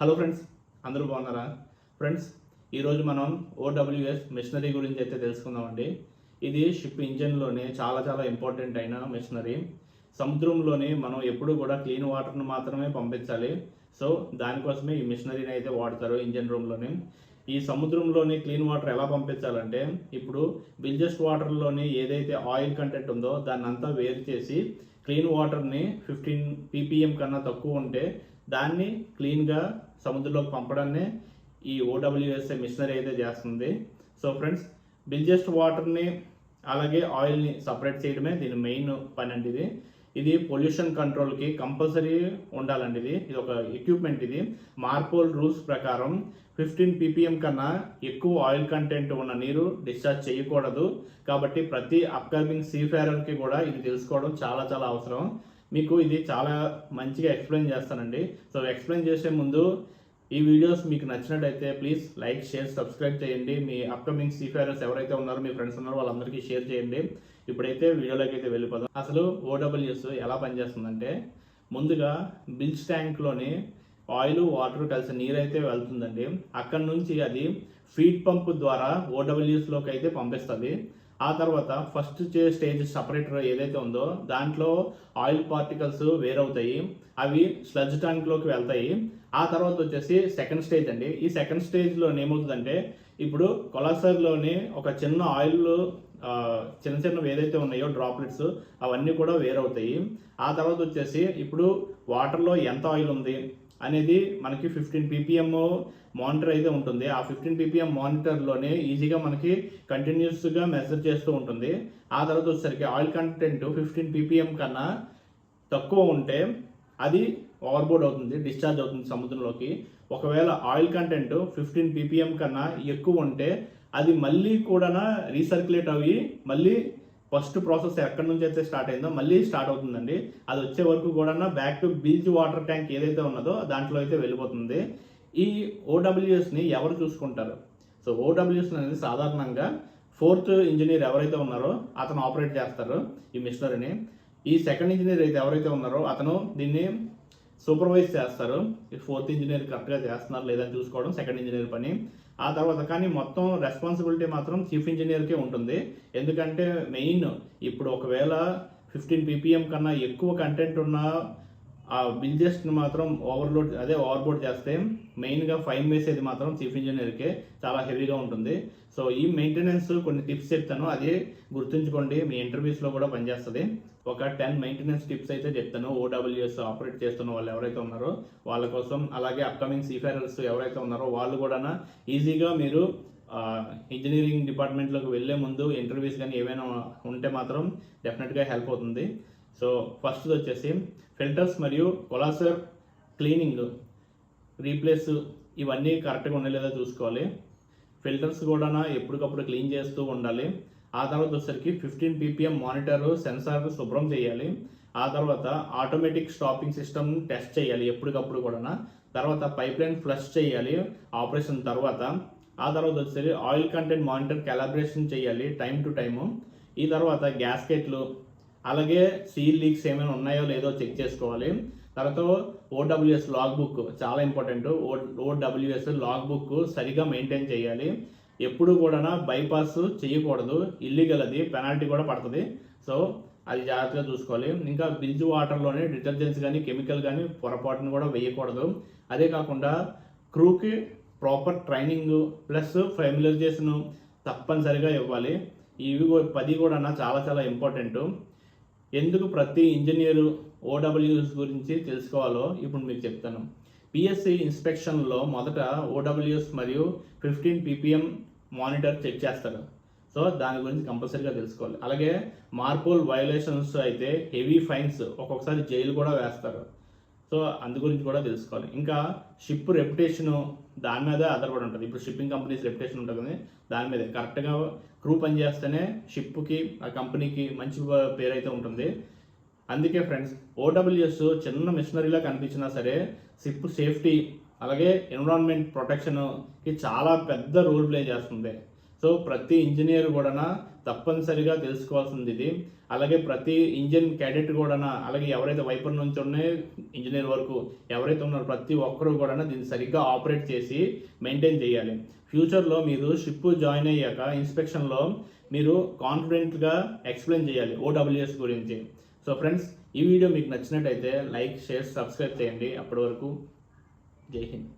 Hello friends, అందరూ బాగున్నారా? Friends, ఈరోజు మనం ఓడబ్ల్యూఎస్ మిషనరీ గురించి అయితే తెలుసుకుందామండి. ఇది షిప్ ఇంజన్లోనే చాలా ఇంపార్టెంట్ అయిన మిషనరీ. సముద్రంలోని మనం ఎప్పుడూ కూడా క్లీన్ వాటర్ను మాత్రమే పంపించాలి. సో దానికోసమే ఈ మిషనరీని అయితే వాడతారు ఇంజన్ రూమ్లోని. ఈ సముద్రంలోని క్లీన్ వాటర్ ఎలా పంపించాలంటే, ఇప్పుడు బిల్జెస్ట్ వాటర్లోని ఏదైతే ఆయిల్ కంటెంట్ ఉందో దాన్ని అంతా వేరు చేసి క్లీన్ వాటర్ని 15 ppm కన్నా తక్కువ ఉంటే దాన్ని క్లీన్గా సముద్రంలోకి పంపడాన్ని ఈ ఓడబ్ల్యూఎస్ఏ మిషనరీ అయితే చేస్తుంది. సో ఫ్రెండ్స్, బిల్జెస్ట్ వాటర్ని అలాగే ఆయిల్ని సపరేట్ చేయడమే దీని మెయిన్ పని అండి. ఇది పొల్యూషన్ కంట్రోల్కి కంపల్సరీ ఉండాలండి. ఇది ఒక ఎక్విప్మెంట్. ఇది మార్పోల్ రూల్స్ ప్రకారం 15 ppm కన్నా ఎక్కువ ఆయిల్ కంటెంట్ ఉన్న నీరు డిశ్చార్జ్ చేయకూడదు. కాబట్టి ప్రతి అప్కమింగ్ సీఫేరర్కి కూడా ఇది తెలుసుకోవడం చాలా అవసరం. మీకు ఇది చాలా మంచిగా ఎక్స్ప్లెయిన్ చేస్తానండి. సో ఎక్స్ప్లెయిన్ చేసే ముందు ఈ వీడియోస్ మీకు నచ్చినట్టయితే ప్లీజ్ లైక్, షేర్, సబ్స్క్రైబ్ చేయండి. మీ అప్కమింగ్ సీఫేరర్స్ ఎవరైతే ఉన్నారో, మీ ఫ్రెండ్స్ ఉన్నారో వాళ్ళందరికీ షేర్ చేయండి. ఇప్పుడైతే వీడియోలోకి అయితే వెళ్ళిపోదాం. అసలు ఓడబ్ల్యూఎస్ ఎలా పనిచేస్తుందంటే, ముందుగా బిల్జ్ ట్యాంక్లోని ఆయిల్, వాటర్ కలిసి నీరు అయితే వెళ్తుందండి. అక్కడ నుంచి అది ఫీడ్ పంప్ ద్వారా ఓడబ్ల్యూఎస్లోకి అయితే పంపిస్తుంది. ఆ తర్వాత ఫస్ట్ స్టేజ్ సపరేటర్ ఏదైతే ఉందో దాంట్లో ఆయిల్ పార్టికల్స్ వేరవుతాయి. అవి స్లడ్జ్ ట్యాంక్లోకి వెళ్తాయి. ఆ తర్వాత వచ్చేసి సెకండ్ స్టేజ్ అండి. ఈ సెకండ్ స్టేజ్లో ఏమవుతుందంటే, ఇప్పుడు కొలాసర్లోని ఒక చిన్న ఆయిల్ చిన్నవి ఏదైతే ఉన్నాయో డ్రాప్లెట్స్ అవన్నీ కూడా వేరవుతాయి. ఆ తర్వాత వచ్చేసి ఇప్పుడు వాటర్లో ఎంత ఆయిల్ ఉంది అనేది మనకి 15 ppm మానిటర్ అయితే ఉంటుంది. ఆ 15 ppm మానిటర్లోనే ఈజీగా మనకి కంటిన్యూస్గా మెజర్ చేస్తూ ఉంటుంది. ఆ తర్వాత వచ్చేసరికి ఆయిల్ కంటెంట్ 15 ppm కన్నా తక్కువ ఉంటే అది ఓవర్బోర్డ్ అవుతుంది, డిశ్చార్జ్ అవుతుంది సముద్రంలోకి. ఒకవేళ ఆయిల్ కంటెంట్ 15 ppm కన్నా ఎక్కువ ఉంటే అది మళ్ళీ కూడా రీసర్క్యులేట్ అయ్యి మళ్ళీ ఫస్ట్ ప్రాసెస్ ఎక్కడి నుంచి అయితే స్టార్ట్ అయిందో మళ్ళీ స్టార్ట్ అవుతుందండి. అది వచ్చే వరకు కూడా బ్యాక్ టు బిల్జ్ వాటర్ ట్యాంక్ ఏదైతే ఉన్నదో దాంట్లో అయితే వెళ్ళిపోతుంది. ఈ ఓడబ్ల్యూఎస్ని ఎవరు చూసుకుంటారు? సో ఓడబ్ల్యూఎస్ అనేది సాధారణంగా 4th ఇంజనీర్ ఎవరైతే ఉన్నారో అతను ఆపరేట్ చేస్తారు ఈ మిషనరీని. ఈ సెకండ్ ఇంజనీర్ అయితే ఎవరైతే ఉన్నారో అతను దీన్ని సూపర్వైజ్ చేస్తారు. ఈ 4th ఇంజనీర్ కరెక్ట్గా చేస్తున్నారు లేదని చూసుకోవడం సెకండ్ ఇంజనీర్ పని. ఆ తర్వాత కానీ మొత్తం రెస్పాన్సిబిలిటీ మాత్రం చీఫ్ ఇంజనీర్కే ఉంటుంది. ఎందుకంటే మెయిన్ ఇప్పుడు ఒకవేళ 15 ppm కన్నా ఎక్కువ కంటెంట్ ఉన్న ఆ బిల్జెస్ట్ని మాత్రం ఓవర్బోర్డ్ చేస్తే మెయిన్గా ఫైన్ వేసేది మాత్రం చీఫ్ ఇంజనీర్కే, చాలా హెవీగా ఉంటుంది. సో ఈ మెయింటెనెన్స్ కొన్ని టిప్స్ చెప్తాను, అది గుర్తుంచుకోండి, మీ ఇంటర్వ్యూస్లో కూడా పనిచేస్తుంది. ఒక 10 మెయింటెనెన్స్ టిప్స్ అయితే చెప్తాను ఓడబ్ల్యూఎస్ ఆపరేట్ చేస్తున్న వాళ్ళు ఎవరైతే ఉన్నారో వాళ్ళ కోసం. అలాగే అప్కమింగ్ సీఫేరర్స్ ఎవరైతే ఉన్నారో వాళ్ళు కూడా ఈజీగా మీరు ఇంజనీరింగ్ డిపార్ట్మెంట్లోకి వెళ్ళే ముందు ఇంటర్వ్యూస్ కానీ ఏమైనా ఉంటే మాత్రం డెఫినెట్గా హెల్ప్ అవుతుంది. సో ఫస్ట్ వచ్చేసి ఫిల్టర్స్ మరియు కొలాసర్ క్లీనింగ్, రీప్లేస్ ఇవన్నీ కరెక్ట్గా ఉండలేదో చూసుకోవాలి. ఫిల్టర్స్ కూడా ఎప్పటికప్పుడు క్లీన్ చేస్తూ ఉండాలి. ఆ తర్వాత వచ్చేసరికి 15 ppm మానిటర్ సెన్సార్ శుభ్రం చేయాలి. ఆ తర్వాత ఆటోమేటిక్ స్టాపింగ్ సిస్టమ్ టెస్ట్ చేయాలి ఎప్పటికప్పుడు కూడా. తర్వాత పైప్ లైన్ ఫ్లష్ చేయాలి ఆపరేషన్ తర్వాత. ఆ తర్వాత వచ్చేసరికి ఆయిల్ కంటెంట్ మానిటర్ క్యాలిబ్రేషన్ చేయాలి టైం టు టైము. ఈ తర్వాత గ్యాస్కెట్లు అలాగే సీల్ లీక్స్ ఏమైనా ఉన్నాయో లేదో చెక్ చేసుకోవాలి. తర్వాత ఓడబ్ల్యూఎస్ లాగ్ బుక్ చాలా ఇంపార్టెంట్. ఓడబ్ల్యూఎస్ లాగ్ బుక్ సరిగా మెయింటైన్ చేయాలి. ఎప్పుడు కూడా బైపాస్ చేయకూడదు, ఇల్లీగల్, అది పెనాల్టీ కూడా పడుతుంది. సో అది జాగ్రత్తగా చూసుకోవాలి. ఇంకా బిల్జ్ వాటర్లోనే డిటర్జెంట్స్ కానీ కెమికల్ కానీ పొరపాటును కూడా వేయకూడదు. అదే కాకుండా క్రూకి ప్రాపర్ ట్రైనింగ్ ప్లస్ ఫెమిలరైజేషన్ తప్పనిసరిగా ఇవ్వాలి. ఇవి 10 కూడా చాలా ఇంపార్టెంట్. ఎందుకు ప్రతి ఇంజనీరు ఓడబ్ల్యూఎస్ గురించి తెలుసుకోవాలో ఇప్పుడు మీకు చెప్తాను. పిఎస్సి ఇన్స్పెక్షన్లో మొదట ఓడబ్ల్యూఎస్ మరియు 15 ppm మానిటర్ చెక్ చేస్తారు. సో దాని గురించి కంపల్సరీగా తెలుసుకోవాలి. అలాగే మార్పోల్ వయలేషన్స్ అయితే హెవీ ఫైన్స్, ఒక్కొక్కసారి జైలు కూడా వేస్తారు. సో అందు గురించి కూడా తెలుసుకోవాలి. ఇంకా షిప్ రెప్యుటేషను దాని మీద ఆధారపడి ఉంటుంది. ఇప్పుడు షిప్పింగ్ కంపెనీస్ రెప్యుటేషన్ ఉంటుంది కదా, దాని మీద కరెక్ట్గా క్రూ పనిచేస్తేనే షిప్కి, ఆ కంపెనీకి మంచి పేరు అయితే ఉంటుంది. అందుకే ఫ్రెండ్స్, ఓడబ్ల్యూఎస్ చిన్న మిషనరీలా కనిపించినా సరే షిప్ సేఫ్టీ అలాగే ఎన్విరాన్మెంట్ ప్రొటెక్షన్కి చాలా పెద్ద రోల్ ప్లే చేస్తుంది. సో సో ప్రతి ఇంజనీర్ కూడా తప్పనిసరిగా తెలుసుకోవాల్సింది ఇది. అలాగే ప్రతి ఇంజిన్ క్యాడెట్ కూడా, అలాగే ఎవరైతే వైపర్ నుంచి ఉన్నాయి ఇంజనీర్ వరకు ఎవరైతే ఉన్నారో ప్రతి ఒక్కరూ కూడా దీన్ని సరిగ్గా ఆపరేట్ చేసి మెయింటైన్ చేయాలి. ఫ్యూచర్లో మీరు షిప్ జాయిన్ అయ్యాక ఇన్స్పెక్షన్లో మీరు కాన్ఫిడెంట్గా ఎక్స్ప్లెయిన్ చేయాలి ఓడబ్ల్యూఎస్ గురించి. సో ఫ్రెండ్స్, ఈ వీడియో మీకు నచ్చినట్టయితే లైక్, షేర్, సబ్స్క్రైబ్ చేయండి. అప్పటి వరకు జై హింద్.